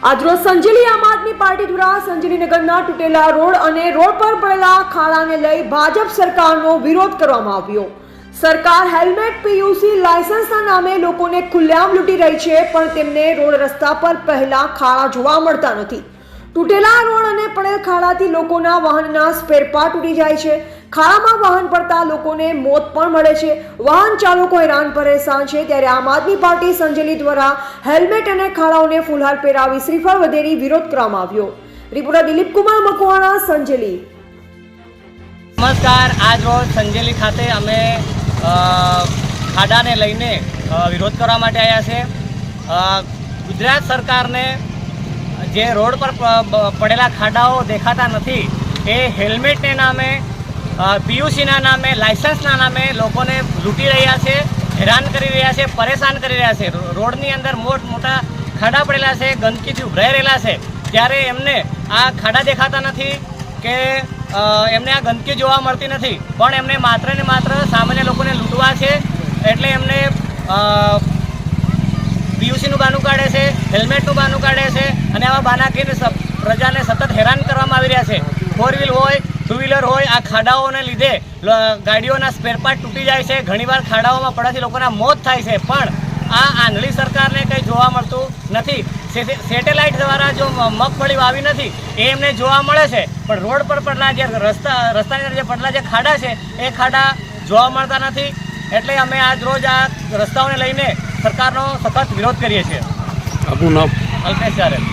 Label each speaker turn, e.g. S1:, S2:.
S1: આજરોજ સંજેલી આમ આદમી પાર્ટી દ્વારા સંજેલીનગરના તૂટેલા રોડ અને રોડ પર પડેલા ખાડાને લઈ ભાજપ સરકારનો વિરોધ કરવામાં આવ્યો। સરકાર હેલ્મેટ પીયુસી લાયસન્સના નામે લોકોને ખુલ્લેઆમ લૂંટી રહી છે, પણ તેમને રોડ રસ્તા પર પહેલા ખાડા જોવા મળતા નથી। તૂટેલા રોડ અને પડેલ ખાડાથી લોકોના વાહનના સ્પેરપાર્ટ તૂટી જાય છે। ખાડામાં વાહન પડતા લોકોને મોત પણ મળે છે। વાહન ચાલકો હેરાન પરેશાન છે। ત્યારે આમ આદમી પાર્ટી સંજેલી દ્વારા હેલ્મેટ અને ખાડાઓને ફૂલહાર પહેરાવી શ્રીફળ વધેરી વિરોધ કરવામાં આવ્યો। રિપોર્ટર દિલીપ કુમાર મકવાણા, સંજેલી।
S2: નમસ્કાર, આજ રોજ સંજેલી ખાતે અમે ખાડાને લઈને વિરોધ કરવા માટે આવ્યા છે। ગુજરાત સરકારને જે રોડ પર પડેલા ખાડાઓ દેખાતા નથી એ હેલ્મેટને નામે, પીયુસીના નામે, લાયસન્સના નામે લોકોને લૂંટી રહ્યા છે, હેરાન કરી રહ્યા છે, પરેશાન કરી રહ્યા છે। રોડની અંદર મોટા ખાડા પડેલા છે, ગંદકીથી ઉભરાઈ રહેલા છે, ત્યારે એમને આ ખાડા દેખાતા નથી કે એમને આ ગંદકી જોવા મળતી નથી, પણ એમને માત્ર ને માત્ર સામાન્ય લોકોને લૂંટવા છે। એટલે એમને પીયુસીનું બાનું કાઢે છે, હેલ્મેટનું બાનું કાઢે છે અને આવા બાના કહીને પ્રજાને સતત હેરાન કરવામાં આવી રહ્યા છે। 4 વ્હીલ હોય, 2 વ્હીલર હોય, આ ખાડાઓને લીધે ગાડીઓના સ્પેરપાર્ટ તૂટી જાય છે। ઘણીવાર ખાડાઓમાં પડવાથી લોકોના મોત થાય છે, પણ આ આંધળી સરકારને કંઈ જોવા મળતું નથી। સેટેલાઇટ દ્વારા જો મગફળી વાવી નથી એ એમને જોવા મળે છે, પણ રોડ પર પડેલા જે રસ્તાની અંદર જે પડેલા જે ખાડા છે એ ખાડા જોવા મળતા નથી। એટલે અમે આજ રોજ આ રસ્તાઓને લઈને સરકારનો સખત વિરોધ કરીએ છીએ।
S3: આપનું નામ?
S2: અલ્પેશ ચારેલ।